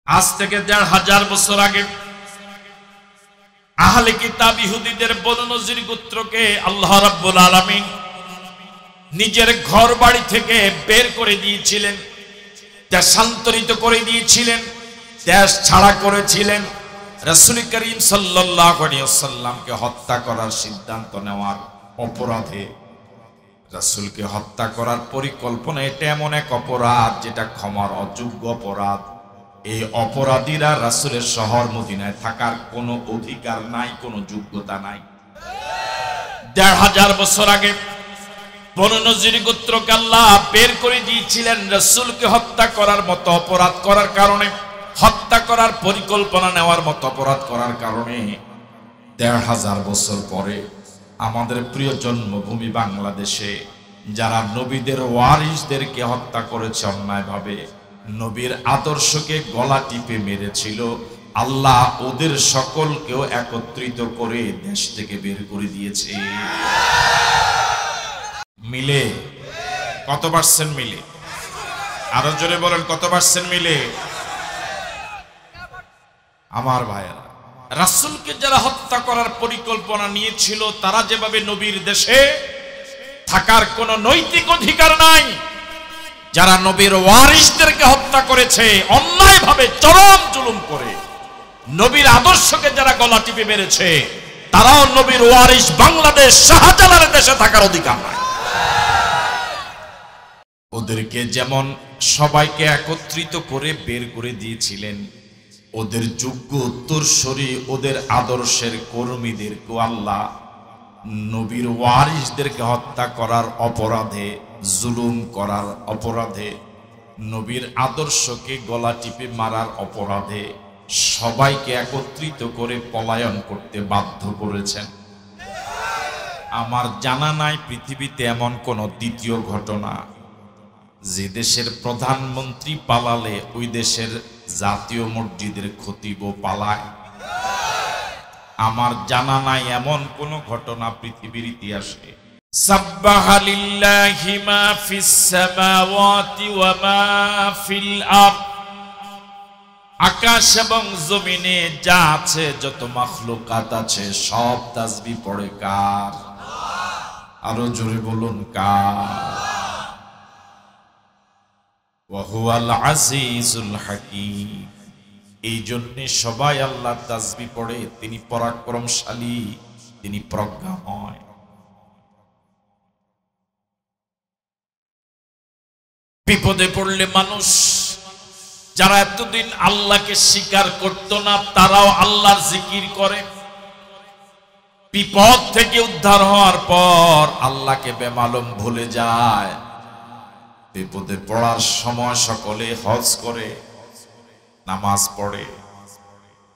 আজ থেকে ১৫০০ বছর আগে আহলে কিতাব ইহুদিদের বনু নজির গোত্রকে আল্লাহ রাব্বুল আলামিন নিজের ঘর বাড়ি থেকে বের করে দিয়েছিলেন, দেশান্তরিত করে দিয়েছিলেন, দেশ ছাড়া করেছিলেন। রাসূল করিম সাল্লাল্লাহু আলাইহি ওয়াসাল্লামকে হত্যা করার সিদ্ধান্ত নেওয়ার অপরাধে, রাসূলকে হত্যা করার পরিকল্পনা, এটা এমন এক অপরাধ যেটা ক্ষমার অযোগ্য অপরাধ। এই অপরাধীরা রাসূলের শহর মদিনায় থাকার কোনো অধিকার নাই, কোনো যোগ্যতা নাই। ১৫০০ বছর আগে বনু নজির গোত্রকে আল্লাহ বের করে দিয়েছিলেন রাসূলকে হত্যা করার মতো অপরাধ করার কারণে, হত্যা করার পরিকল্পনা নেওয়ার মতো অপরাধ করার কারণে। ১৫০০ বছর পরে আমাদের প্রিয় জন্মভূমি বাংলাদেশে যারা নবীদের ওয়ারিসদেরকে হত্যা করেছে অন্যায়ভাবে, নবীর আদর্শকে গলা টিপে মেরেছিল, আল্লাহ ওদের সকলকেও একত্রিত করে দেশ থেকে বের করে দিয়েছে। মিলে কত পার্সেন্ট মিলে? আরো জোরে বলেন, কত পার্সেন্ট মিলে? আমার ভাইয়েরা, রাসূলকে যারা হত্যা করার পরিকল্পনা নিয়েছিল তারা যেভাবে নবীর দেশে থাকার কোনো নৈতিক অধিকার নাই, যারা নবীর ওয়ারিসদেরকে হত্যা করেছে অন্যায়ভাবে চরম জুলুম করে, নবীর আদর্শকে যারা গলা টিপে মেরেছে, তারাও নবীর ওয়ারিস বাংলাদেশ শাহজালালের দেশে থাকার অধিকার নাই। ওদেরকে যেমন সবাইকে একত্রিত করে বের করে দিয়েছিলেন, ওদের যোগ্য উত্তরসূরি, ওদের আদর্শের কর্মীদেরকেও আল্লাহ নবীর ওয়ারিসদেরকে হত্যা করার অপরাধে, জুলুম করার অপরাধে, নবীর আদর্শকে গলা টিপে মারার অপরাধে সবাইকে একত্রিত করে পলায়ন করতে বাধ্য করেছেন। আমার জানা নাই পৃথিবীতে এমন কোন দ্বিতীয় ঘটনা যে দেশের প্রধানমন্ত্রী পালালে ওই দেশের জাতীয় মসজিদের খতিবও পালায়। আমার জানা নাই এমন কোন ঘটনা পৃথিবীর ইতিহাসে। সাব্বাহা লিল্লাহি মা ফিস সামাওয়াতি ওয়া মা ফিল আরদ, আকাশ এবং জমিনে যা আছে, যত মাখলুকাত আছে, সব তাসবিহ পড়ে কার? আরো জোরে বলুন, কার? ওয়া হুয়াল আজিজুল হাকীম। এই জন্য সবাই আল্লাহ তাসবিহ পড়ে, তিনি পরাক্রমশালী, তিনি প্রজ্ঞাময়। বিপদে পড়লে মানুষ যারা এতদিন আল্লাহকে স্বীকার করত না, তারাও আল্লাহর জিকির করে। বিপদ থেকে উদ্ধার হওয়ার পর আল্লাহকে বেমালুম ভুলে যায়। বিপদে পড়ার সময় সকলে হজ করে, নামাজ পড়ে।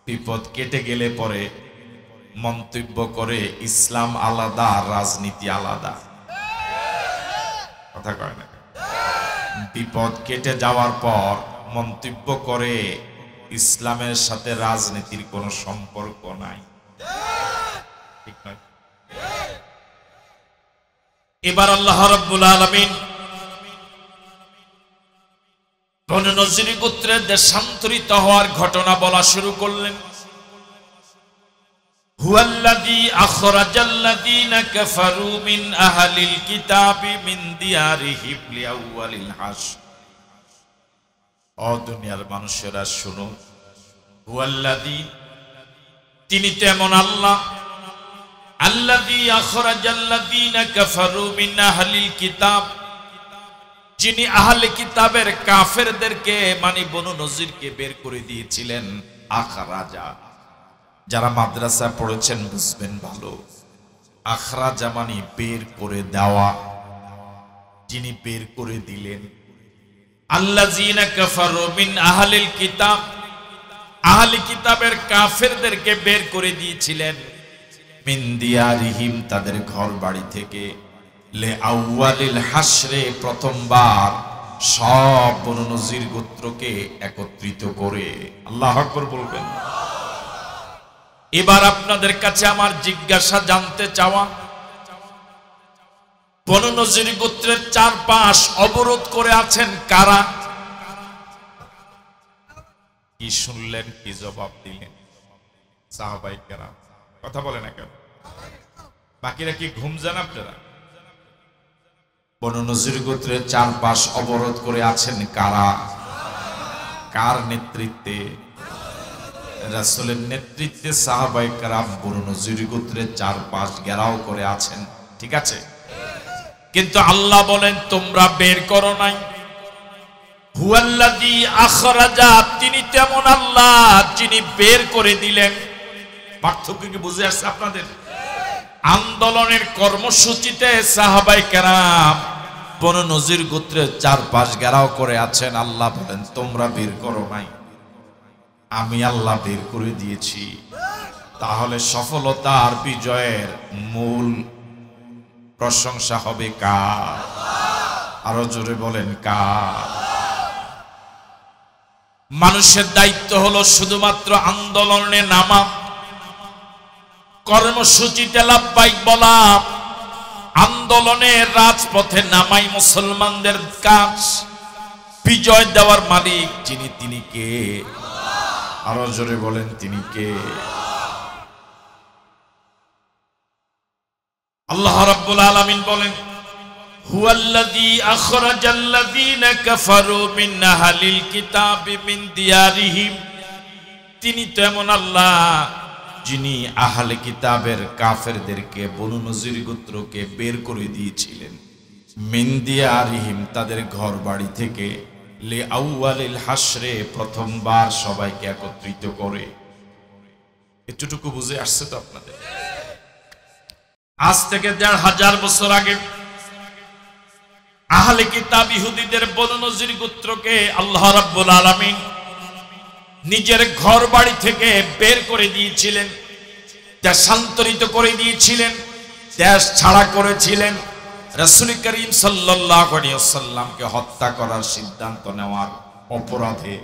বিপদ কেটে গেলে পরে মন্তব্য করে ইসলাম আলাদা, রাজনীতি আলাদা। কথা কয় না? বিপদ কেটে যাওয়ার পর মন্তব্য করে ইসলামের সাথে রাজনীতির কোনো সম্পর্ক নাই। ঠিক নয়? এবার আল্লাহ রাব্বুল আলামিন বনু নজির গোত্রের দেশান্তরিত হওয়ার ঘটনা বলা শুরু করলেন। হুয়াল্লাযী আখরাজাল্লাযীনা কাফারু মিন আহলিল কিতাবি মিন দিয়ারিহিম লিআউয়ালিল হাশর। ও দুনিয়ার মানুষেরা শুনো, হুয়াল্লাযী, তিনি তেমন আল্লাহ, আল্লাযী আখরাজাল্লাযীনা কাফারু মিন আহলিল কিতাব, যিনি আহলে কিতাবের কাফেরদেরকে মানে বনু নজিরকে বের করে দিয়েছিলেন। আখরাজা, যারা মাদ্রাসা পড়েছেন বুঝবেন ভালো। আখরাজা মানে বের করে দেওয়া, যিনি বের করে দিলেন। আল্লাযীনা কাফারু মিন আহলিল কিতাব, আহলে কিতাবের কাফেরদেরকে বের করে দিয়েছিলেন। মিন দিয়ারিহিম, তাদের ঘর বাড়ি থেকে। লিআউয়ালিল হাশরে, প্রথমবার সব বনু নজির গোত্রকে একত্রিত করে। আল্লাহু আকবার বলবেন। এবার আপনাদের কাছে আমার জিজ্ঞাসা, জানতে চাওয়া, বনু নজির গোত্রের চারপাশ অবরোধ করে আছেন কারা? কি শুনলেন, কি জবাব দিলেন সাহাবায়ে কেরাম? কথা বলে না কেন? বাকিরা কি ঘুম যান আপনারা? বনু নজির গোত্রের চারপাশ অবরোধ করে আছেন কারা? কার নেতৃত্বে? রাসূলের নেতৃত্বে সাহাবায়ে কেরাম বনু নজির গোত্রের চারপাশ ঘেরাও করে আছেন, ঠিক আছে? কিন্তু আল্লাহ বলেন তোমরা বের করো নাই। হুয়াল্লাযী আখরাজা, তিনি তেমন আল্লাহ যিনি বের করে দিলেন। পার্থক্য কি বুঝে আসছে আপনাদের? আন্দোলনের কর্মসূচিতে সাহাবায়ে কেরাম বনু নজির গোত্রের চারপাশ ঘেরাও করে আছেন। আল্লাহ বলেন তোমরা বের করো নাই, আমি আল্লাহ বের করে দিয়েছি। তাহলে সফলতা আর বিজয়ের মূল প্রশংসা হবে কার? আরো জোরে বলেন কার? মানুষের দায়িত্ব হলো শুধুমাত্র আন্দোলনে নামা, কর্মসূচিতে লাব্বাইক বলা, আন্দোলনের রাজপথে নামাই মুসলমানদের কাজ। বিজয় দেওয়ার মালিক যিনি, তিনি কে? আরো জোরে বলেন তিনি কে? আল্লাহ রাব্বুল আলামিন বলেন হুয়াল্লাযী আখরাজাল্লাযীনা কাফারু মিন আহলিল কিতাবি মিন দিয়ারিহিম, তিনি তো এমন আল্লাহ যিনি আহলে কিতাবের কাফেরদেরকে বনু নজির গোত্রকে বের করে দিয়েছিলেন। মিন দিয়ারিহিম, তাদের ঘর বাড়ি থেকে, লিআউয়ালিল হাসরে, প্রথমবার সবাইকে একত্রিত করে। এতটুকু বুঝে আসছে তো আপনাদের? আজ থেকে ১৫০০ বছর আগে আহলে কিতাব ইহুদিদের বনু নজির গোত্রকে আল্লাহ রাব্বুল আলামিন নিজের ঘর বাড়ি থেকে বের করে দিয়েছিলেন, দেশান্তরিত করে দিয়েছিলেন, দেশ ছাড়া করেছিলেন। রাসূল করিম সাল্লাল্লাহু আলাইহি ওয়াসাল্লামকে হত্যা করার সিদ্ধান্ত নেওয়ার অপরাধে,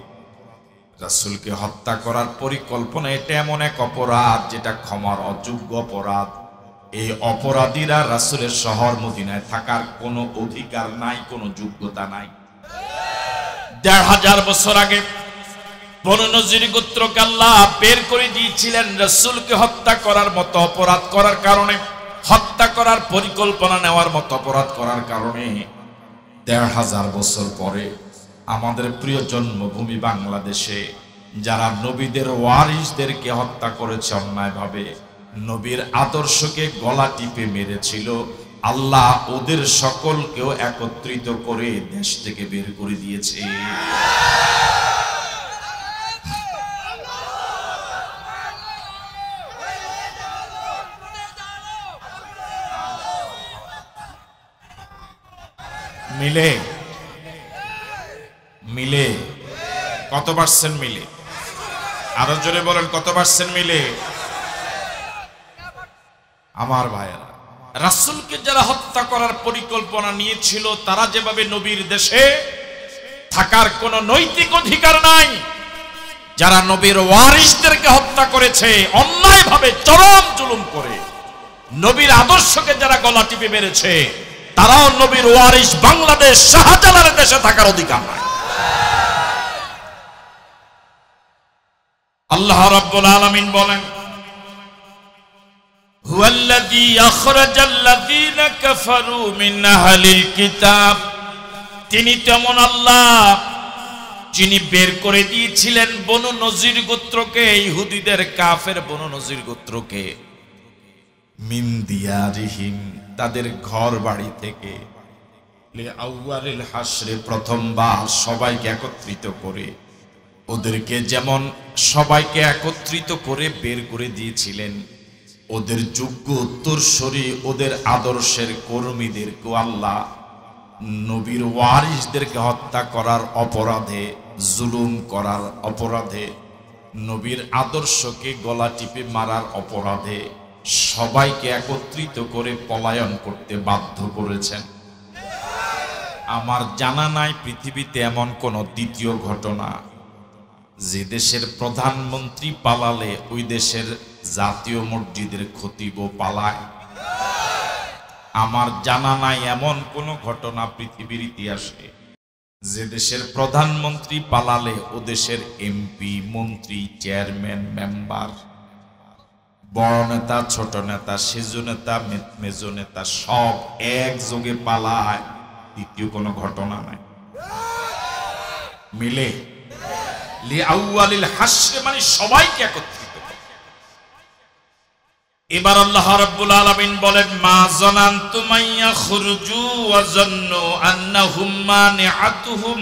রাসূলকে হত্যা করার পরিকল্পনা, এটা এমন এক অপরাধ যেটা ক্ষমার অযোগ্য অপরাধ। এই অপরাধীরা রাসূলের শহর মদিনায় থাকার কোনো অধিকার নাই, কোনো যোগ্যতা নাই। ১৫০০ বছর আগে বনু নজির গোত্রকে আল্লাহ বের করে দিয়েছিলেন রাসূলকে হত্যা করার মতো অপরাধ করার কারণে, হত্যা করার পরিকল্পনা নেওয়ার মতো অপরাধ করার কারণে। ১৫০০ বছর পরে আমাদের প্রিয় জন্মভূমি বাংলাদেশে যারা নবীদের ওয়ারিসদেরকে হত্যা করেছে অন্যায়ভাবে, নবীর আদর্শকে গলা টিপে মেরেছিল, আল্লাহ ওদের সকলকেও একত্রিত করে দেশ থেকে বের করে দিয়েছে। মিলে মিলে কত পার্সেন্ট মিলে? আরো জোরে বলেন কত পার্সেন্ট মিলে? আমার ভাইয়েরা, রাসূলকে যারা হত্যা করার পরিকল্পনা নিয়েছিল তারা যেভাবে নবীর দেশে থাকার কোনো নৈতিক অধিকার নাই, যারা নবীর ওয়ারিসদেরকে হত্যা করেছে অন্যায়ভাবে চরম জুলুম করে, নবীর আদর্শকে যারা গলা টিপে মেরেছে, তারাও নবীর ওয়ারিস বাংলাদেশ শাহজালালের দেশে থাকার অধিকার নাই। আল্লাহ রাব্বুল আলামিন বলেন হুয়াল্লাযী আখরাজাল্লাযীনা কাফারু মিন আহলিল কিতাব, তিনি তেমন আল্লাহ যিনি বের করে দিয়েছিলেন বনু নজির গোত্রকে, ইহুদিদের কাফের বনু নজির গোত্রকে, মিন দিয়ারিহিম, তাদের ঘর বাড়ি থেকে, লিআউয়ালিল হাসরে, প্রথমবার সবাইকে একত্রিত করে। ওদেরকে যেমন সবাইকে একত্রিত করে বের করে দিয়েছিলেন, ওদের যোগ্য উত্তরসূরি, ওদের আদর্শের কর্মীদেরকে আল্লাহ নবীর ওয়ারিসদেরকে হত্যা করার অপরাধে, জুলুম করার অপরাধে, নবীর আদর্শকে গলা টিপে মারার অপরাধে সবাইকে একত্রিত করে পলায়ন করতে বাধ্য করেছেন। আমার জানা নাই পৃথিবীতে এমন কোন দ্বিতীয় ঘটনা যে দেশের প্রধানমন্ত্রী পালালে ওই দেশের জাতীয় মসজিদের খতিবও পালায়। আমার জানা নাই এমন কোন ঘটনা পৃথিবীর ইতিহাসে। যে দেশের প্রধানমন্ত্রী পালালে ও দেশের এমপি, মন্ত্রী, চেয়ারম্যান, মেম্বার, বড় নেতা, ছোট নেতা, সেজো নেতা, মেজো নেতা সব একযোগে পালায়, দ্বিতীয় কোনো ঘটনা নাই। মিলে লিআউয়ালিল হাসর মানে সবাইকে একত্রিত করে। এবার আল্লাহ রাব্বুল আলামিন বলেন মা যানানতুম ইয়াখরুজু ওয়া যান্নু আন্নাহুম মানিআতুহুম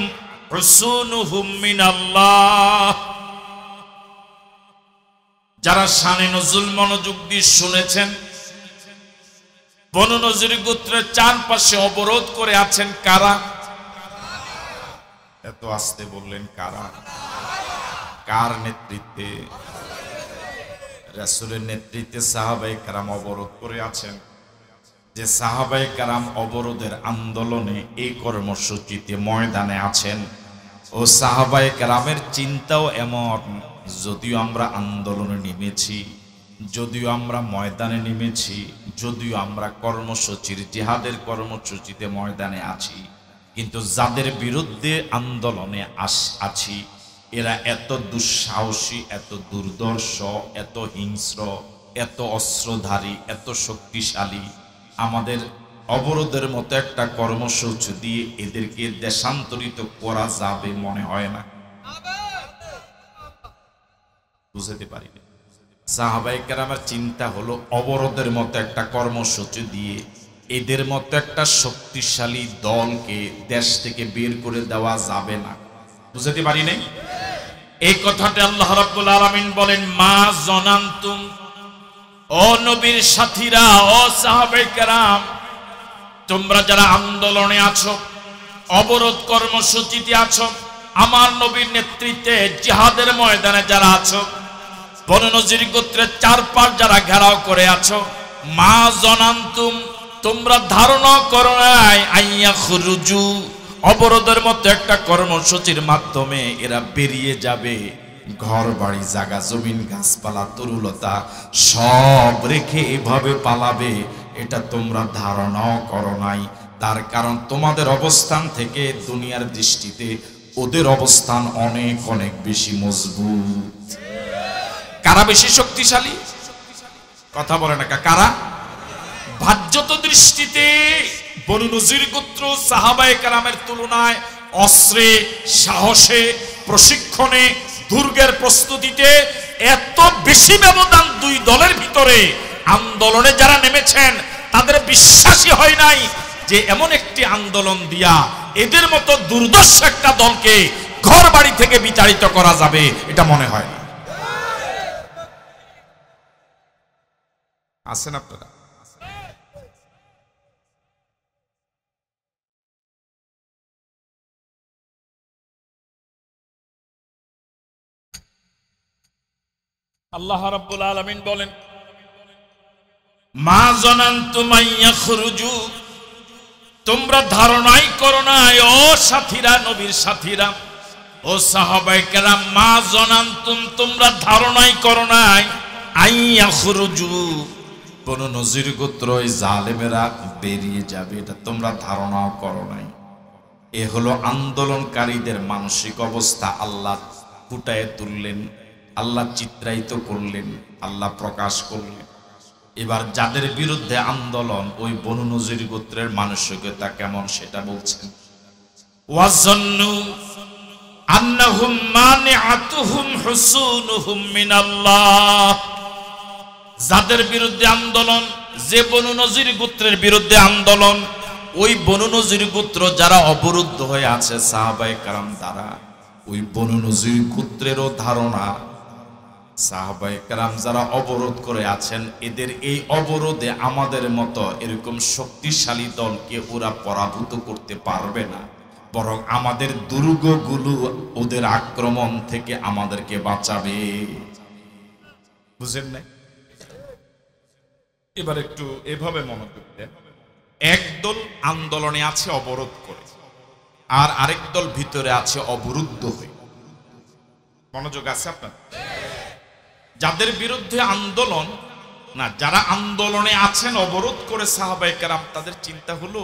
হুসুনুহুম মিনাল্লাহ। যারা শানে নজুল মনোযোগ দিয়ে শুনেছেন, বনু নজির গোত্রের চারপাশে অবরোধ করে আছেন কারা? এত আস্তে বললেন কারা? কার নেতৃত্বে? রাসূলের নেতৃত্বে সাহাবায়ে কেরাম অবরোধ করে আছেন। যে সাহাবায়ে কেরাম অবরোধের আন্দোলনে এই কর্মসূচিতে ময়দানে আছেন, ও সাহাবায়ে কেরামের চিন্তাও এমন, যদিও আমরা আন্দোলনে নেমেছি, যদিও আমরা ময়দানে নেমেছি, যদিও আমরা কর্মসূচির জিহাদের কর্মসূচিতে ময়দানে আছি, কিন্তু যাদের বিরুদ্ধে আন্দোলনে আছি এরা এত দুঃসাহসী, এত দুর্দর্শ, এত হিংস্র, এত অস্ত্রধারী, এত শক্তিশালী, আমাদের অবরোধের মতো একটা কর্মসূচি দিয়ে এদেরকে দেশান্তরিত করা যাবে মনে হয় না। বুঝতে পারি না। সাহাবায়ে কেরামের চিন্তা হলো অবরোধের মতো একটা কর্মসূচি দিয়ে এদের মতো একটা শক্তিশালী দলকে দেশ থেকে বের করে দেওয়া যাবে না। বুঝতে পারি নাই। এই কথাটা আল্লাহ রাব্বুল আলামিন বলেন মা যানানতুম, ও নবীর সাথীরা, ও সাহাবায়ে কেরাম, তোমরা যারা আন্দোলনে আছো, অবরোধ কর্মসূচিতে আছো, আমার নবীর নেতৃত্বে জিহাদের ময়দানে যারা আছো, বনু নজির গোত্রের চারপাশ যারা ঘেরাও করে আছো, মা যানানতুম, তোমরা ধারণা করো নাই আইয়াখরুজু, অবরোধের মতো একটা কর্মসূচির মাধ্যমে এরা বেরিয়ে যাবে, ঘর বাড়ি জায়গা জমিন গাছপালা তরুলতা সব রেখে এভাবে পালাবে, এটা তোমরা ধারণাও করো নাই। তার কারণ তোমাদের অবস্থান থেকে দুনিয়ার দৃষ্টিতে ওদের অবস্থান অনেক অনেক বেশি মজবুত। কারা বেশি শক্তিশালী? কথা বলে না কারা? বাহ্যত দৃষ্টিতে বনু নজির গোত্র সাহাবায়ে কেরামের তুলনায় অস্ত্রে, সাহসে, প্রশিক্ষণে, দুর্গের প্রস্তুতিতে এত বেশি ব্যবধান দুই দলের ভিতরে। আন্দোলনে যারা নেমেছেন তাদের বিশ্বাসই হয় নাই যে এমন একটি আন্দোলন দিয়া এদের মতো দুর্দর্শ একটা দলকে ঘর বাড়ি থেকে বিতাড়িত করা যাবে, এটা মনে হয় না। আছেন আপনারা? আল্লাহ রাব্বুল আলামিন বলেন মা যানানতুম আইয়াখরুজু, তোমরা ধারণাই করো না, ও সাথীরা, নবীর সাথীরা, ও সাহাবায়ে কেরাম, মা যানানতুম, তোমরা ধারণাই করো না আইয়াখরুজু, বনু নজির গোত্র ওই জালেমেরা বেরিয়ে যাবে, এটা তোমরা ধারণাও করো নাই। এ হলো আন্দোলনকারীদের মানসিক অবস্থা। আল্লাহ ফুটায় তুললেন, আল্লাহ চিত্রায়িত করলেন, আল্লাহ প্রকাশ করলেন। এবার যাদের বিরুদ্ধে আন্দোলন, ওই বনু নজির গোত্রের মানসিকতা কেমন সেটা বলছেন। ওয়াযান্নু আন্নাহুম মানিআতুহুম হুসুনুহুম মিনাল্লাহ, যাদের বিরুদ্ধে আন্দোলন, যে বনু নজির গোত্রের বিরুদ্ধে আন্দোলন, ওই বনু নজির গোত্র যারা অবরুদ্ধ হয়ে আছে সাহাবায়ে কেরাম দ্বারা, ওই বনু নজির গোত্রেরও ধারণা সাহাবায়ে কেরাম যারা অবরোধ করে আছেন, এদের এই অবরোধে আমাদের মতো এরকম শক্তিশালী দলকে ওরা পরাভূত করতে পারবে না, বরং আমাদের দুর্গগুলো ওদের আক্রমণ থেকে আমাদেরকে বাঁচাবে। বুঝেন নাই? এবার একটু এভাবে মনোযোগ দেন। একদল আন্দোলনে আছে অবরোধ করে, আর আরেক দল ভিতরে আছে অবরুদ্ধ হয়ে। মনোযোগ আছে আপনার? যাদের বিরুদ্ধে আন্দোলন না, যারা আন্দোলনে আছেন অবরোধ করে সাহাবায়ে কেরাম, তাদের চিন্তা হলো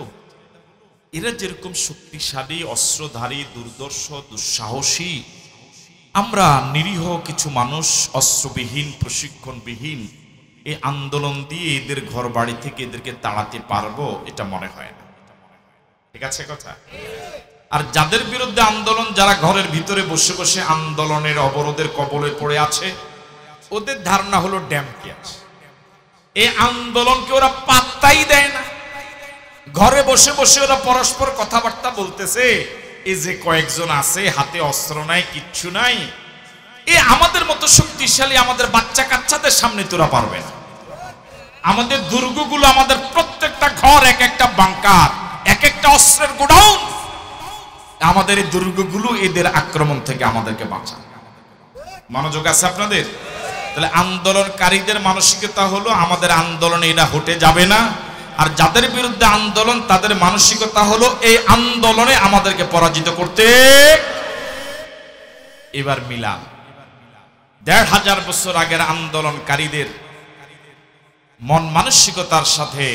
এরা যেরকম শক্তিশালী, অস্ত্রধারী, দুর্দর্শ, দুঃসাহসী, আমরা নিরীহ কিছু মানুষ অস্ত্রবিহীন, প্রশিক্ষণবিহীন এই আন্দোলন দিয়ে এদের ঘর বাড়ি থেকে এদেরকে তাড়াতে পারবো এটা মনে হয় না। ঠিক আছে কথা? আর যাদের বিরুদ্ধে আন্দোলন, যারা ঘরের ভিতরে বসে বসে আন্দোলনের অবরোধের কবলে পড়ে আছে, ওদের ধারণা হলো ড্যামটি আছে। এই আন্দোলনকে ওরা পাত্তাই দেয় না। ঘরে বসে বসে ওরা পরস্পর কথাবার্তা বলতেছে, এই যে কয়েকজন আছে হাতে অস্ত্র নাই, কিচ্ছু নাই, এ আমাদের মতো শক্তিশালী আমাদের বাচ্চা কাচ্চাদের সামনে তোরা পারবে না। আমাদের দুর্গগুলো, আমাদের প্রত্যেকটা ঘর এক একটা বাংকার, এক একটা অস্ত্রের গোডাউন। আমাদের এই দুর্গগুলো এদের আক্রমণ থেকে আমাদেরকে বাঁচায়। মনোযোগ আছে আপনাদের? তাহলে আন্দোলনকারীদের মানসিকতা হলো আমাদের আন্দোলনে এটা হটে যাবে না, আর যাদের বিরুদ্ধে আন্দোলন তাদের মানসিকতা হলো এই আন্দোলনে আমাদেরকে পরাজিত করতে। এবার মিলান ১৫০০ বছর আগের আন্দোলনকারীদের মন মানসিকতার সাথে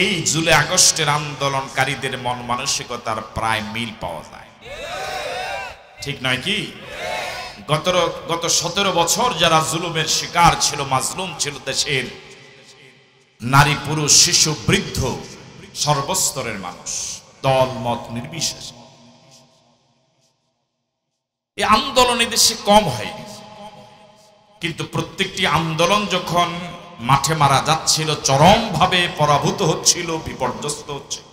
এই জুলাই আগস্টের আন্দোলনকারীদের মন মানসিকতার প্রায় মিল পাওয়া যায়, ঠিক নয় কি? গত ১৭ বছর যারা জুলুমের শিকার ছিল, মাজলুম ছিল দেশের নারী, পুরুষ, শিশু, বৃদ্ধ, সর্বস্তরের মানুষ, দল মত নির্বিশেষে, এই আন্দোলন দেশে কম হয়নি। কিন্তু প্রত্যেকটি আন্দোলন যখন মাঠে মারা যাচ্ছিল, চরমভাবে পরাভূত হচ্ছিল, বিপর্যস্ত হচ্ছিল,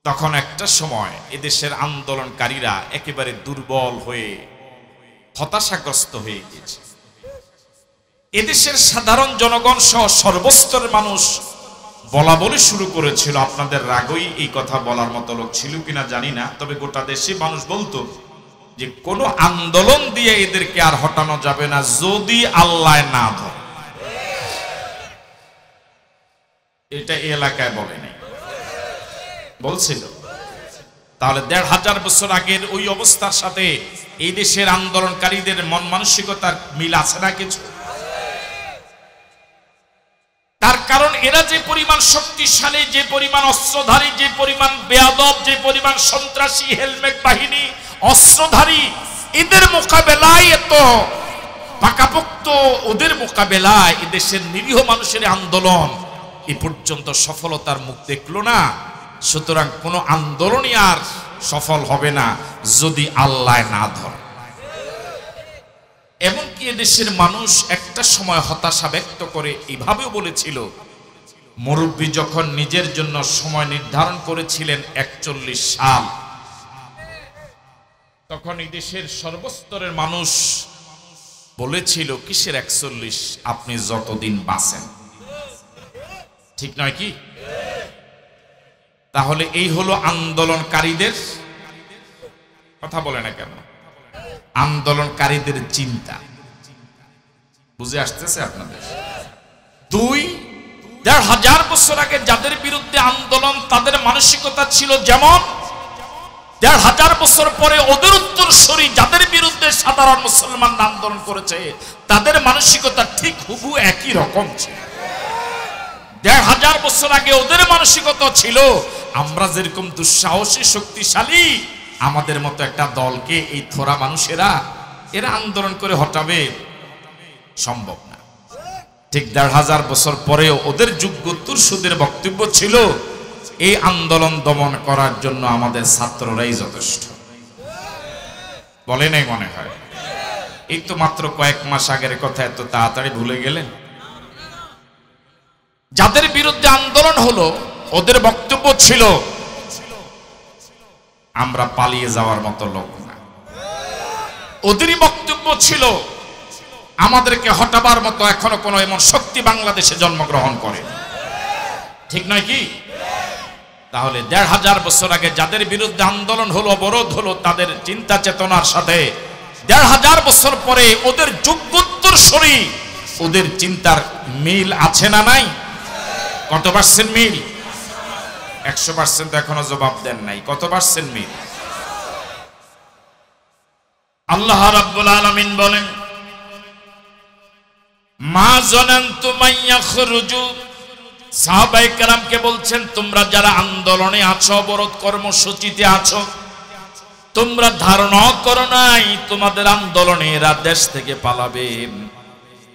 তখন একটা সময় এদেশের আন্দোলনকারীরা একেবারে দুর্বল হয়ে হতাশাগ্রস্ত হয়ে গিয়েছে। এদেশের সাধারণ জনগণ সহ সর্বস্তরের মানুষ বলা বলে শুরু করেছিল, আপনাদের রাগই এই কথা বলার মতো লোক ছিল কিনা জানি না, তবে গোটা দেশে মানুষ বলতো যে কোনো আন্দোলন দিয়ে এদেরকে আর হটানো যাবে না যদি আল্লাহ না ধরে। এটা এই এলাকায় বলে নাই, বলছিল। তাহলে ১৫০০ বছর আগের ওই অবস্থার সাথে এই দেশের আন্দোলনকারীদের মন মানসিকতার মিল আছে না কিছু? তার কারণ এরা যে পরিমাণ শক্তিশালী, যে পরিমাণ অস্ত্রধারী, যে পরিমাণ বেয়াদব, যে পরিমাণ সন্ত্রাসী, হেলমেট বাহিনী, অস্ত্রধারী, এদের মোকাবেলায় এত পাকাপোক্ত, ওদের মোকাবেলায় এদেশের নিরীহ মানুষের আন্দোলন এ পর্যন্ত সফলতার মুখ দেখলো না। সুতরাং কোনো আন্দোলনই আর সফল হবে না যদি আল্লাহ না ধরে। এমনকি এদেশের মানুষ একটা সময় হতাশা ব্যক্ত করে এভাবেও বলেছিল, মুরব্বী যখন নিজের জন্য সময় নির্ধারণ করেছিলেন ৪১ সাল, তখন এই দেশের সর্বস্তরের মানুষ বলেছিল, কিসের ৪১, আপনি যতদিন বাঁচেন। ঠিক নয় কি? তাহলে এই হলো আন্দোলনকারীদের কথা, বলে না কেন? আন্দোলনকারীদের চিন্তা বুঝে আসতেছে আপনাদের? ২-১৫০০ বছর আগে যাদের বিরুদ্ধে আন্দোলন, তাদের মানসিকতা ছিল যেমন, ১৫০০ বছর পরে ওদের উত্তরসূরি যাদের বিরুদ্ধে সাধারণ মুসলমান আন্দোলন করেছে, তাদের মানসিকতা ঠিক হুবহু একই রকম ছিল। ১৫০০ বছর আগে ওদের মানসিকতা ছিল, আমরা যেরকম দুঃসাহসী, শক্তিশালী, আমাদের মতো একটা দলকে এই থোড়া মানুষেরা এরা আন্দোলন করে হটাবে সম্ভব না। ঠিক ১৫০০ বছর পরেও ওদের যুগোত্তরসূরিদের বক্তব্য ছিল, এই আন্দোলন দমন করার জন্য আমাদের ছাত্ররাই যথেষ্ট। বলে নাই মনে হয়? এই তো মাত্র কয়েক মাস আগের কথা, এত তাড়াতাড়ি ভুলে গেলেন? যাদের বিরুদ্ধে আন্দোলন হলো ওদের বক্তব্য ছিল, আমরা পালিয়ে যাওয়ার মতো লোক না। ওদেরই বক্তব্য ছিল, আমাদেরকে হটাবার মতো এখনো কোনো এমন শক্তি বাংলাদেশে জন্মগ্রহণ করে। ঠিক নয় কি? তাহলে ১৫০০ বছর আগে যাদের বিরুদ্ধে আন্দোলন হলো, অবরোধ হলো, তাদের চিন্তা চেতনার সাথে ১৫০০ বছর পরে ওদের যুগোত্তরসূরি, ওদের চিন্তার মিল আছে না নাই? কত পার্সেন্ট মিল? ১০০% এখনো জবাব দেন নাই। কত পার্সেন্ট মিল? আল্লাহ রাব্বুল আলামিন বলেন, মা যানানতুম আন ইয়াখরুজু সাহাবায়ে কেরামকে বলছেন, তোমরা যারা আন্দোলনে আছো, অবরোধ কর্মসূচিতে আছো, তোমরা ধারণা করো নাই তোমাদের আন্দোলনে এরা দেশ থেকে পালাবে।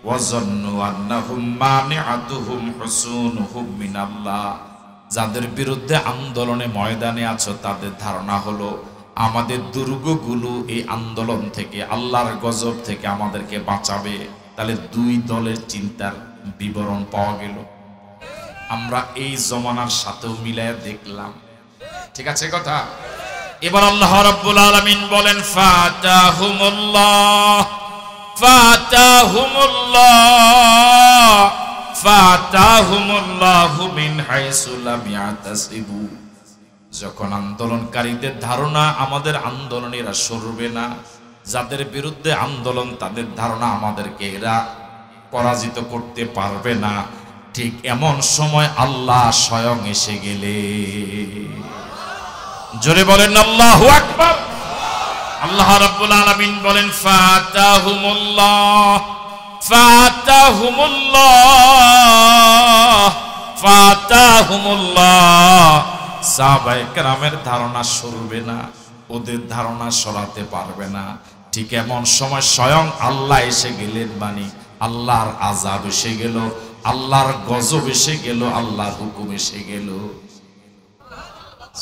ওয়াজান্নু আন্নাহুম মানিআতুহুম হুসুনুহুম মিনাল্লাহ, যাদের বিরুদ্ধে আন্দোলনে ময়দানে আছো তাদের ধারণা হলো আমাদের দুর্গগুলো এই আন্দোলন থেকে, আল্লাহর গজব থেকে আমাদেরকে বাঁচাবে। তাহলে দুই দলের চিন্তার বিবরণ পাওয়া গেল। আমরা এই জমানার সাথেও মিলায় দেখলাম। ঠিক আছে কথা? এবার আল্লাহ রাব্বুল আলামিন বলেন, ফাতাহুমুল্লাহু মিন হাইসু লাম ইয়াতাসিবু। যখন আন্দোলনকারীদের ধারণা আমাদের আন্দোলনেরা সরবে না, যাদের বিরুদ্ধে আন্দোলন তাদের ধারণা আমাদেরকে এরা পরাজিত করতে পারবে না, ঠিক এমন সময় আল্লাহ স্বয়ং এসে গেলে, জোরে বলেন আল্লাহু আকবার। আল্লাহ রাব্বুল আলামিন বলেন, ফাতাহুমুল্লাহ। সাহাবায়ে কেরামের ধারণা সরবে না, ওদের ধারণা সরাতে পারবে না। ঠিক এমন সময় স্বয়ং আল্লাহ এসে গেলেন, মানে আল্লাহর আযাব এসে গেল, আল্লাহর গজব এসে গেল, আল্লাহর হুকুম এসে গেল।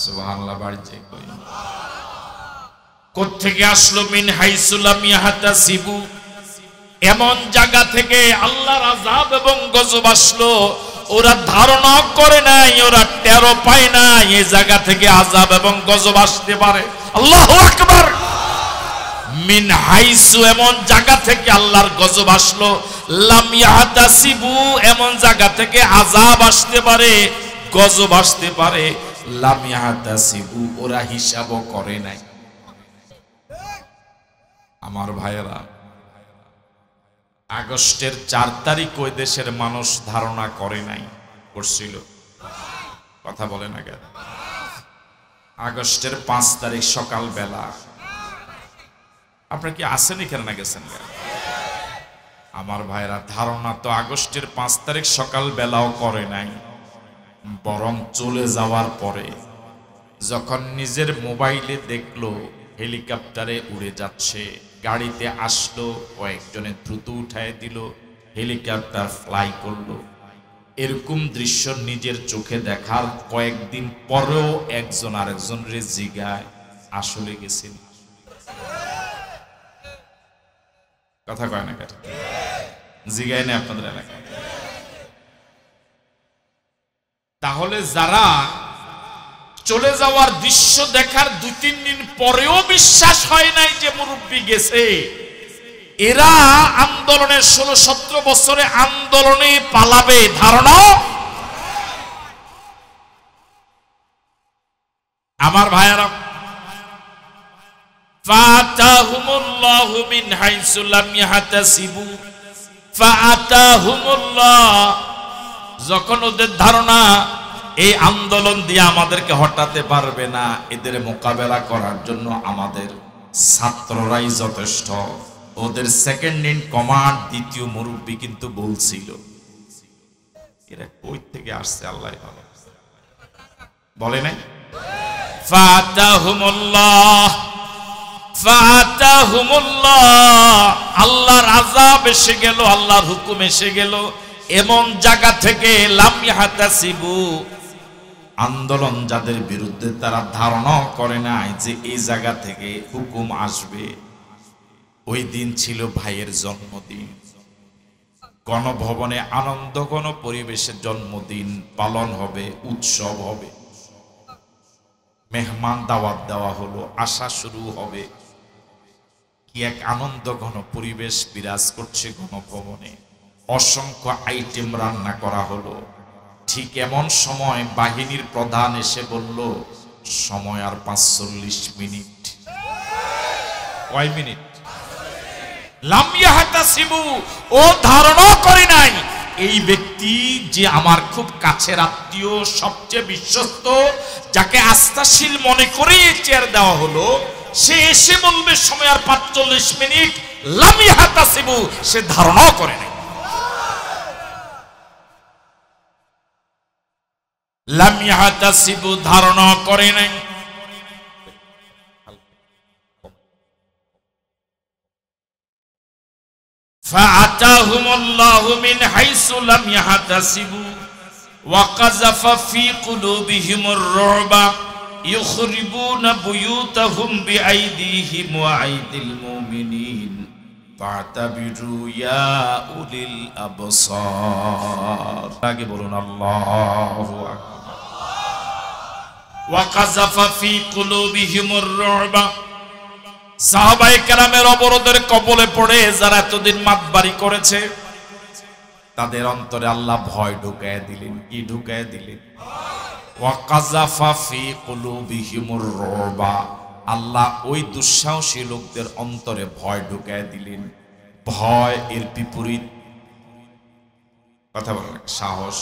সুবহানাল্লাহ। বাড়িতে কই কোত্থেকে আসলো? মিন হাইসু লাম ইয়াহতাসিবু, এমন জায়গা থেকে আল্লাহর আযাব এবং গজব আসলো, ওরা ধারণা করে নাই, ওরা টেরও পায় না এই জায়গা থেকে আযাব এবং গজব আসতে পারে। আল্লাহু আকবার। মিন হাইসু, এমন জায়গা থেকে আল্লাহর গজব আসলো, লাম ইয়াহতাসিবু, এমন জায়গা থেকে আযাব আসতে পারে, গজব আসতে পারে, লাম ইয়াহতাসিবু, ওরা হিসাবও করে নাই। আমার ভাইয়েরা, আগস্টের 4 তারিখ ওই দেশের মানুষ ধারণা করে নাই, করছিল? কথা বলে না কেন? আগস্টের 5 তারিখ সকাল বেলা, আপনারা কি আসেন এখানে না গেছেন? আমার ভাইরা, ধারণা তো আগস্টের 5 তারিখ সকাল বেলাও করে নাই, বরং চলে যাওয়ার পরে যখন নিজের মোবাইলে দেখলো হেলিকপ্টারে উড়ে যাচ্ছে, গাড়িতে আসলো, কয়েকজনে দ্রুত উঠায় দিল, হেলিকপ্টার ফ্লাই করলো, এরকম দৃশ্য নিজের চোখে দেখার কয়েকদিন পরেও একজন আরেকজনের জিগায় আসলে গেছেন। কথা কয় না কেন? জিগায় না আপনাদের এলাকায়? তাহলে যারা চলে যাওয়ার দৃশ্য দেখার 2-3 দিন পরেও বিশ্বাস হয় নাই যে মুরব্বী গেছে, এরা আন্দোলনের 16-17 বছরে আন্দোলনে পালাবে ধারণা। আমার ভাইয়েরা, ফাতাহুমুল্লাহু মিন হাইসু লাম ইয়াহতাসিবু, ফাতাহুমুল্লাহ, যখন ওদের ধারণা এই আন্দোলন দিয়ে আমাদেরকে হটাতে পারবে না, এদের মোকাবেলা করার জন্য আমাদের ছাত্ররাই যথেষ্ট। ওদের সেকেন্ড ইন কমান্ড দ্বিতীয় মুরব্বী কিন্তু বলছিল, এরা কই থেকে আসছে আল্লাহ ভালো বলে নাই? ফাতাহুমুল্লাহ, ফাতাহুমুল্লাহ, আল্লাহর আযাব এসে গেল, আল্লাহর হুকুম এসে গেল, এমন জায়গা থেকে লাম ইয়াহতাসিবু, আন্দোলন যাদের বিরুদ্ধে তারা ধারণা করে নাই যে এই জায়গা থেকে হুকুম আসবে। ওই দিন ছিল ভাইয়ের জন্মদিন, গণভবনে আনন্দ ঘন পরিবেশে জন্মদিন পালন হবে, উৎসব হবে, মেহমান দাওয়াত দেওয়া হলো, আসা শুরু হবে, কি এক আনন্দ ঘন পরিবেশ বিরাজ করছে গণভবনে, অসংখ্য আইটেম রান্না করা হলো। ঠিক এমন সময় বাহিনীর প্রধান এসে বলল, সময় আর 45 মিনিট। কয় মিনিট? লাম ইয়াহতাসিবু, ও ধারণা করে নাই এই ব্যক্তি যে আমার খুব কাছের আত্মীয়, সবচেয়ে বিশ্বস্ত, যাকে আস্থাশীল মনে করে চেয়ার দেওয়া হলো, সে এসে বলবে সময় আর 45 মিনিট। লাম ইয়াহতাসিবু, সে ধারণা করে নাই। লাম ইয়াহতাসিবু ধারণা করে নাই। ফাআতাহুমুল্লাহু মিন হাইসু লাম ইয়াহতাসিবু ওয়া কাযাফা ফি কুলুবিহিমুর রুবা ইউখরিবুনা বুয়ুতাহুম বিআইদিহিম ওয়া আইদিল মুমিনিন ফাতাবিরু ইয়া উলিল আবসার। আগে বলুন আল্লাহু আকবার। ওয়া কাযাফা ফি কুলুবিহিমুর রুবা, সাহাবায়ে কেরামের অবরোধের কবলে পড়ে যারা এতদিন মাতবাড়ি করেছে তাদের অন্তরে আল্লাহ ভয় ঢুকায় দিলেন। কি ঢুকায় দিলেন? ওয়া কাযাফা ফি কুলুবিহিমুর রুবা, আল্লাহ ওই দুঃসাহসী লোকদের অন্তরে ভয় ঢুকায় দিলেন। ভয় এর বিপরীত কথা বলেন, সাহস।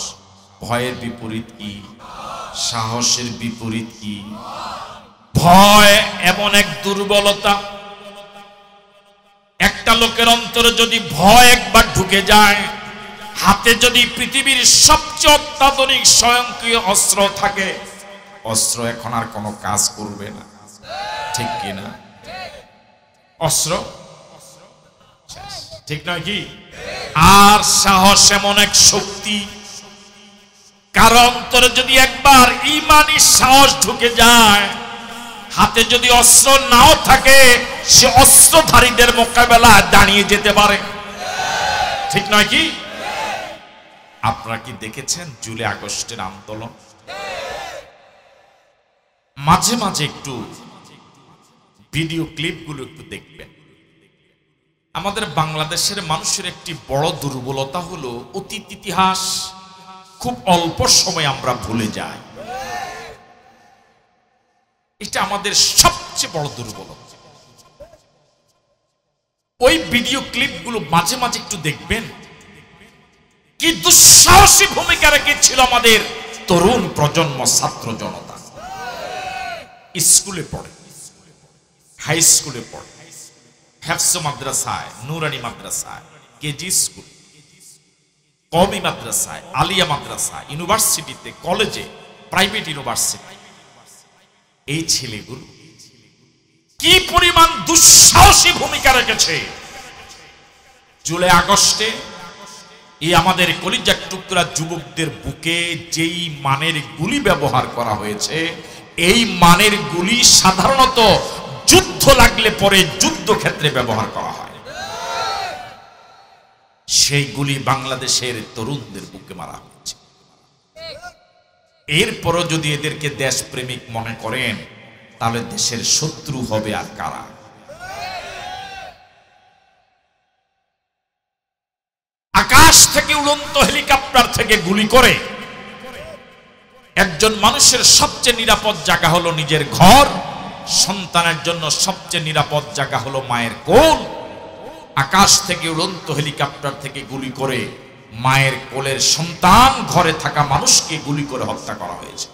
ভয়ের বিপরীত কি? সাহসের বিপরীত কি? ভয় এমন এক দুর্বলতা, একটা লোকের অন্তরে যদি ভয় একবার ঢুকে যায়, হাতে যদি পৃথিবীর সবচেয়ে অত্যাধুনিক স্বয়ংক্রিয় অস্ত্র থাকে, অস্ত্র এখন আর কোনো কাজ করবে না। ঠিক কিনা? অস্ত্র ঠিক নয় কি? আর সাহস এমন এক শক্তি, কারণ অন্তরে যদি একবার ঈমানি সাহস ঢুকে যায়, হাতে যদি অস্ত্র নাও থাকে সে অস্ত্রধারীদের মোকাবেলায় দাঁড়িয়ে যেতে পারে। ঠিক নয় কি? আপনারা কি দেখেছেন জুলাই আগস্টের আন্দোলন? মাঝে মাঝে একটু ভিডিও ক্লিপগুলো একটু দেখবেন। আমাদের বাংলাদেশের মানুষের একটি বড় দুর্বলতা হলো অতীত ইতিহাস খুব অল্প সময় আমরা ভুলে যাই। এটা আমাদের সবচেয়ে বড় দুর্বলতা। ওই ভিডিও ক্লিপগুলো মাঝে মাঝে একটু দেখবেন। কি দুঃসাহসী ভূমিকা রেখেছিল আমাদের তরুণ প্রজন্ম, ছাত্র জনতা। স্কুলে পড়ে, হাই স্কুলে পড়ে, হেফজ মাদ্রাসায়, নুরানি মাদ্রাসায়, কেজি স্কুল, কওমি মাদ্রাসায়, আলিয়া মাদ্রাসায়, ইউনিভার্সিটিতে, কলেজে, প্রাইভেট ইউনিভার্সিটি। এই ছেলেগুলো কি পরিমাণ দুঃসাহসী ভূমিকা রেখেছে জুলাই আগস্টে। এই আমাদের কলিজার টুকরা যুবকদের বুকে যেই মানের গুলি ব্যবহার করা হয়েছে, এই মানের গুলি সাধারণত যুদ্ধ লাগলে পরে যুদ্ধক্ষেত্রে ব্যবহার করা হয়। সেই গুলি বাংলাদেশের তরুণদের বুকে মারা হয়েছে। এরপরও যদি এদেরকে দেশপ্রেমিক মনে করেন, তাহলে দেশের শত্রু হবে আর কারা? আকাশ থেকে উড়ন্ত হেলিকপ্টার থেকে গুলি করে একজন মানুষের সবচেয়ে নিরাপদ জায়গা হলো নিজের ঘর, সন্তানের জন্য সবচেয়ে নিরাপদ জায়গা হলো মায়ের কোল। আকাশ থেকে উড়ন্ত হেলিকপ্টার থেকে গুলি করে মায়ের কোলের সন্তান, ঘরে থাকা মানুষকে গুলি করে হত্যা করা হয়েছে।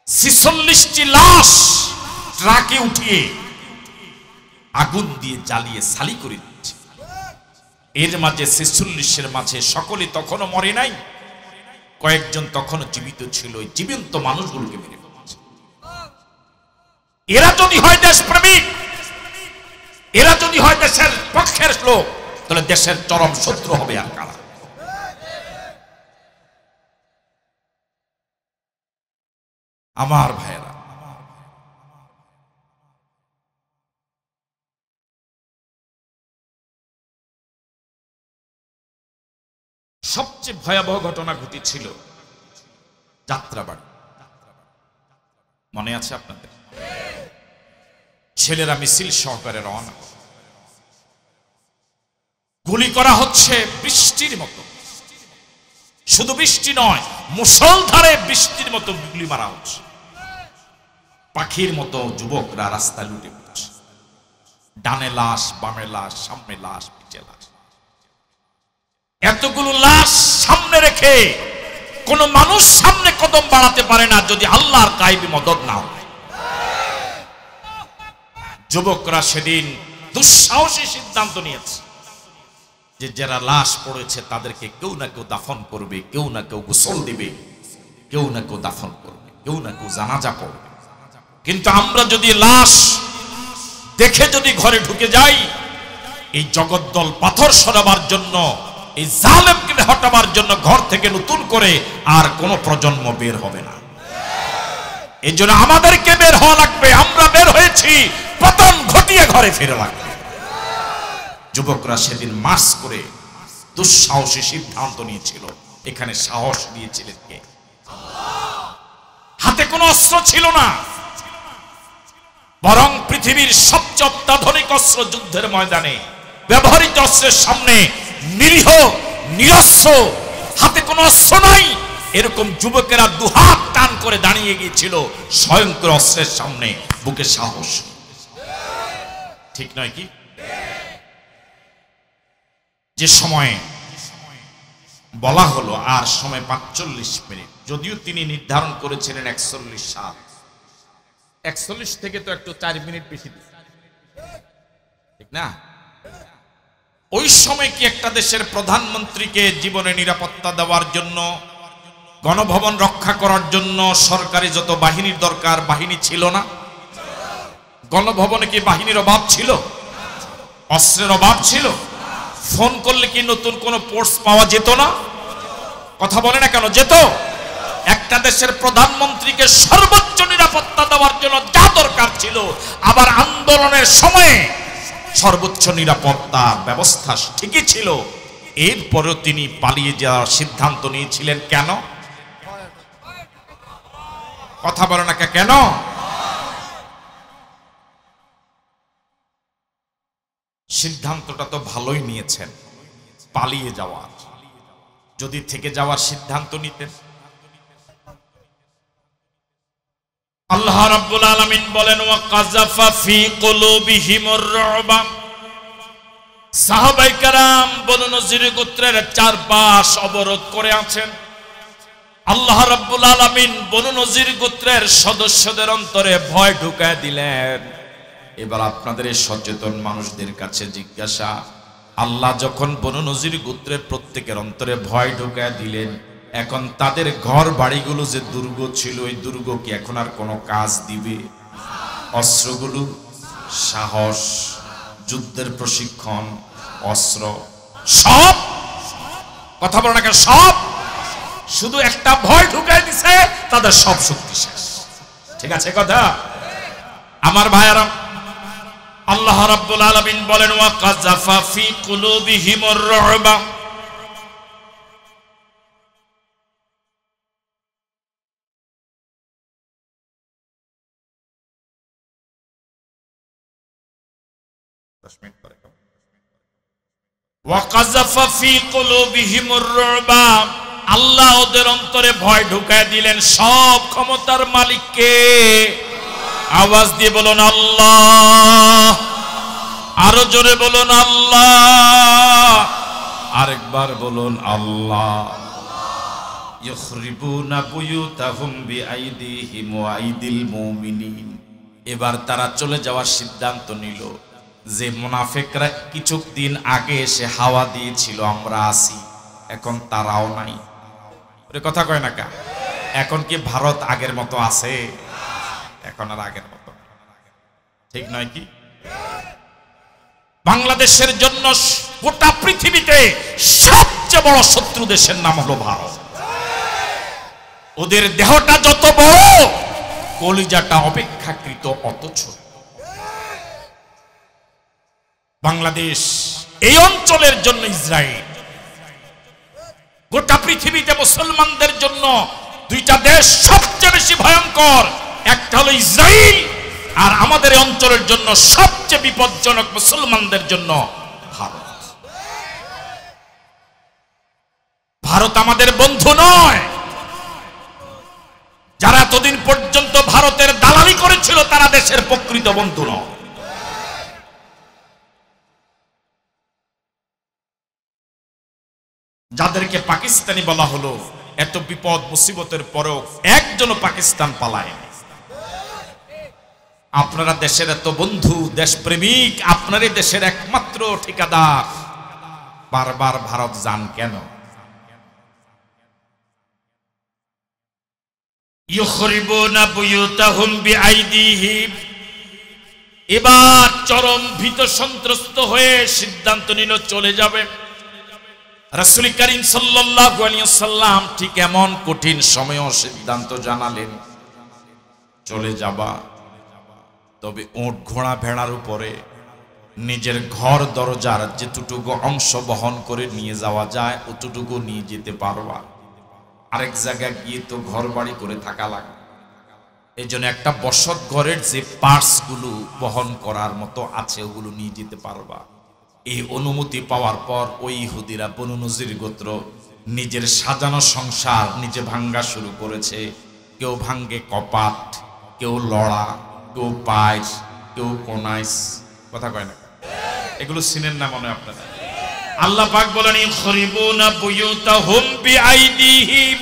46টি লাশ ট্রাকে উঠিয়ে আগুন দিয়ে জ্বালিয়ে ছালি করে দিচ্ছে। এর মাঝে 46-এর মাঝে সকলে তখনও মরে নাই, কয়েকজন তখনও জীবিত ছিল। জীবন্ত মানুষগুলোকে মেরে ফেলেছে। এরা যদি হয় দেশপ্রেমিক, এরা যদি হয় দেশের পক্ষের লোক, তাহলে দেশের চরম শত্রু হবে আর কারা? আমার ভাইয়েরা, সবচেয়ে ভয়াবহ ঘটনা ঘটেছিল যাত্রাবাড়ি। মনে আছে আপনাদের? ছেলেরা মিছিল সহকারে রওনা, গুলি করা হচ্ছে বৃষ্টির মতো। শুধু বৃষ্টি নয়, মুষলধারে বৃষ্টির মতো গুলি মারা হচ্ছে। পাখির মতো যুবকরা রাস্তা লুটে পড়ছে। ডানে লাশ, বামে লাশ, সামনে লাশ, পিছে লাশ। এতগুলো লাশ সামনে রেখে কোন মানুষ সামনে কদম বাড়াতে পারে না যদি আল্লাহর গায়বী মদদ না হয়। যুবকরা সেদিন দুঃসাহসী সিদ্ধান্ত নিয়েছে যে যে যারা লাশ পড়েছে তাদেরকে কেউ না কেউ দাফন করবে, কেউ না কেউ গোসল দিবে, কেউ না কেউ দাফন করবে, কেউ না কেউ জানাজা পড়বে। কিন্তু আমরা যদি লাশ দেখে যদি ঘরে ঢুকে যাই, এই জগদ্দল পাথর সরাবার জন্য, এই জালেমকে হটাবার জন্য ঘর থেকে নতুন করে আর কোনো প্রজন্ম বের হবে না। এই জন্য আমাদেরকে বের হওয়া লাগবে। আমরা বের হয়েছি পতন ঘটিয়ে ঘরে ফিরে লাগবে। যুবকরা সেদিন মাস করে দুঃসাহসী সিদ্ধান্ত নিয়েছিল। এখানে সাহস দিয়েছিলেন কে? হাতে কোনো অস্ত্র ছিল না, বরং পৃথিবীর সবচেয়ে অত্যাধুনিক অস্ত্র যুদ্ধের ময়দানে ব্যবহৃত অস্ত্রের সামনে নিরীহ নিরস্ত্র, হাতে কোনো অস্ত্র নাই, এরকম যুবকেরা দুহাত টান করে দাঁড়িয়ে গিয়েছিল স্বয়ংক্রিয় অস্ত্রের সামনে। বুকে সাহস, ঠিক নয় কি? যে সময়ে বলা হলো আর সময় 45 মিনিট, যদিও তিনি নির্ধারণ করেছিলেন 41 সাল, 41 থেকে তো একটু 4 মিনিট বেশি, ঠিক না? ওই সময় কি একটা দেশের প্রধানমন্ত্রীকে জীবনে নিরাপত্তা দেওয়ার জন্য, গণভবন রক্ষা করার জন্য সরকারি যত বাহিনীর দরকার বাহিনী ছিল না? গণভবনে কি বাহিনীর অভাব ছিল? অস্ত্রের অভাব ছিল? ফোন করলে কি নতুন কোন পোস্ট পাওয়া যেত না? কথা বলে না কেন? যেত। একটা দেশের প্রধানমন্ত্রীকে সর্বোচ্চ নিরাপত্তা দেওয়ার জন্য যা দরকার ছিল, আবার আন্দোলনের সময়ে সর্বোচ্চ নিরাপত্তা ব্যবস্থা ঠিকই ছিল, এরপরেও তিনি পালিয়ে যাওয়ার সিদ্ধান্ত নিয়েছিলেন কেন? কথা বলে না কেন? সিদ্ধান্তটা তো ভালোই নিয়েছেন, পালিয়ে যাওয়ার। যদি থেকে যাওয়ার সিদ্ধান্ত নিতেন, আল্লাহ রাব্বুল আলামিন বলেন ওয়া কাযাফা ফি কুলুবিহিমুর রুবা। সাহাবায়ে কেরাম বনু নজির গোত্রের চারপাশ অবরোধ করে আছেন। আল্লাহ রাব্বুল আলামিন বনু নজির গোত্রের সদস্যদের অন্তরে ভয় ঢুকায় দিলেন। এবার আপনাদের এই সচেতন মানুষদের কাছে জিজ্ঞাসা, আল্লাহ যখন বনু নজির গোত্রের প্রত্যেকের অন্তরে ভয় ঢুকায় দিলেন, এখন তাদের ঘর বাড়িগুলো যে দুর্গ ছিল, এই দুর্গ কি এখন আর কোনো কাজ দিবে? অস্ত্রগুলো, সাহস, যুদ্ধের প্রশিক্ষণ, অস্ত্র সব, কথা বলে না কেন, সব শুধু একটা ভয় ঢুকায় দিছে, তাদের সব শক্তি শেষ। ঠিক আছে কথা? আমার ভাইয়ারা, আল্লাহ রাব্বুল আলামিন বলেন ওয়া কাযাফা ফি কুলুবিহিমুর রুবা। ওয়া কাযাফা ফি কুলুবিহিমুর রুবা, আল্লাহ ওদের অন্তরে ভয় ঢুকায় দিলেন। সব ক্ষমতার মালিক কে? আওয়াজ দিয়ে বলুন আল্লাহ। আরো জোরে বলুন আল্লাহ। আরেকবার বলুন আল্লাহ। ইখরিবুনা বুয়ুতাহুম বিআইদিহিম ওয়া আইদিল মুমিনিন। এবার তারা চলে যাওয়ার সিদ্ধান্ত নিল। যে মুনাফিকরা কিছুদিন আগে এসে হাওয়া দিয়েছিল আমরা আছি, এখন তারাও নাই। কথা কয় না কা? এখন কি ভারত আগের মতো আছে? এখন আর আগের মতো, ঠিক নয় কি? বাংলাদেশের জন্য গোটা পৃথিবীতে সবচেয়ে বড় শত্রু দেশের নাম হলো ভারত। ওদের দেহটা যত বড়, কলিজাটা অপেক্ষাকৃত অত ছোট। বাংলাদেশ এই অঞ্চলের জন্য ইসরায়েল, গোটা পৃথিবীতে মুসলমানদের জন্য দুইটা দেশ সবচেয়ে বেশি ভয়ঙ্কর, একটা হলো ইসরায়েল, আর আমাদের এই অঞ্চলের জন্য সবচেয়ে বিপজ্জনক মুসলমানদের জন্য ভারত। ভারত আমাদের বন্ধু নয়। যারা এতদিন পর্যন্ত ভারতের দালালি করেছিল তারা দেশের প্রকৃত বন্ধু নয়। যাদেরকে পাকিস্তানি বলা হলো, এত বিপদ মুসিবতের পরেও একজনও পাকিস্তান পালায়। আপনারা দেশের এত বন্ধু, দেশপ্রেমিক, আপনারই দেশের একমাত্র ঠিকাদার বারবার ভারত যান কেন? ইউখরিবুনা বুয়ুতাহুম বিআইদিহিম। এবার চরম ভীত সন্ত্রস্ত হয়ে সিদ্ধান্ত নিল চলে যাবে। রাসূল করিম সাল্লাল্লাহু আলাইহি ওয়াসাল্লাম ঠিক এমন কঠিন সময়েও সিদ্ধান্ত জানালেন চলে যাবা, তবে উট ঘোড়া ভেড়ার উপরে নিজের ঘর দরজার যেটুকু অংশ বহন করে নিয়ে যাওয়া যায় অতটুকু নিয়ে যেতে পারবা। আরেক জায়গায় গিয়ে তো ঘর বাড়ি করে থাকা লাগে, এই জন্য একটা বসত ঘরের যে পার্টস গুলো বহন করার মতো আছে ওগুলো নিয়ে যেতে পারবা। এই অনুমতি পাওয়ার পর ওই ইহুদিরা বনু নজির গোত্র নিজের সাজানো সংসার নিজে ভাঙ্গা শুরু করেছে। কেউ ভাঙ্গে কপাট, কেউ লড়া, কেউ পাইস, কেউ কোনাইস, কথা কয় না, এগুলো চিনেন না মনে আপনারা? আল্লাহ পাক বলেন ইখরিবুনা বুয়ুতাহুম বিআইদিহিম,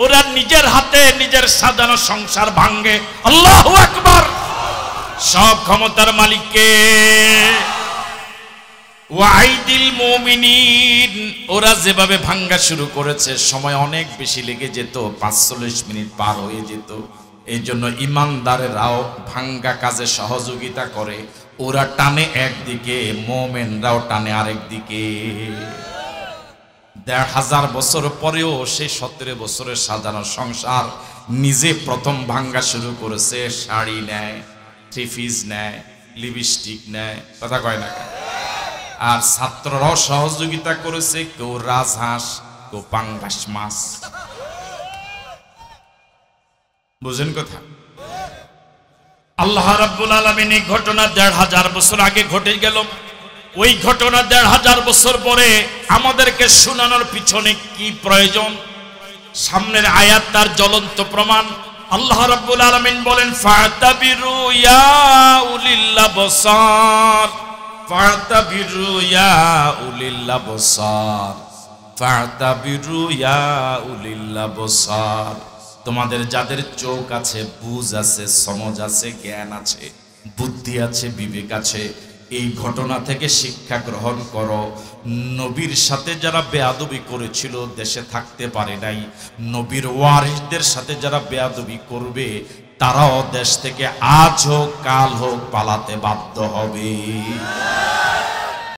ওরা নিজের হাতে নিজের সাজানো সংসার ভাঙ্গে। আল্লাহু আকবার, সব ক্ষমতার মালিককে। ওয়াইদিল মুমিনিন, ওরা যেভাবে ভাঙ্গা শুরু করেছে সময় অনেক বেশি লেগে যেত, ৪৫ মিনিট পার হয়ে যেত। এই জন্য ইমানদারেরাও ভাঙ্গা কাজে সহযোগিতা করে, ওরা টানে একদিকে, মুমিনরাও টানে আরেক দিকে। ১৫০০ বছর পরেও সেই ১৭ বছরের সাজানো সংসার নিজে প্রথম ভাঙ্গা শুরু করেছে। শাড়ি নেয়, থ্রি পিস নেয়, লিপস্টিক নেয়, কথা কয় না? আর ছাত্ররাও সহযোগিতা করেছে, কেউ রাজহাঁস, কেউ পাঙ্গাস মাছ। বুঝেন কথা? আল্লাহ রাব্বুল আলামিন এই ঘটনা ১৫০০ বছর আগে ঘটে গেল। ওই ঘটনা ১৫০০ বছর পরে আমাদেরকে শোনানোর পিছনে কি প্রয়োজন? সামনের আয়াত তার জ্বলন্ত প্রমাণ। আল্লাহ রাব্বুল আলামিন বলেন ফাতাবিরু ইয়া উলিল আবসার, ফাতাবিরু ইয়া উলিল আবসার, ফাতাবিরু ইয়া উলিল আবসার। তোমাদের যাদের চোখ আছে, বুঝ আছে, সমঝ আছে, জ্ঞান আছে, বুদ্ধি আছে, বিবেক আছে, এই ঘটনা থেকে শিক্ষা গ্রহণ করো। নবীর সাথে যারা বেয়াদবি করেছিল দেশে থাকতে পারে নাই, নবীর ওয়ারিসদের সাথে যারা বেয়াদবি করবে তারাও দেশ থেকে আজ হোক কাল হোক পালাতে বাধ্য হবে।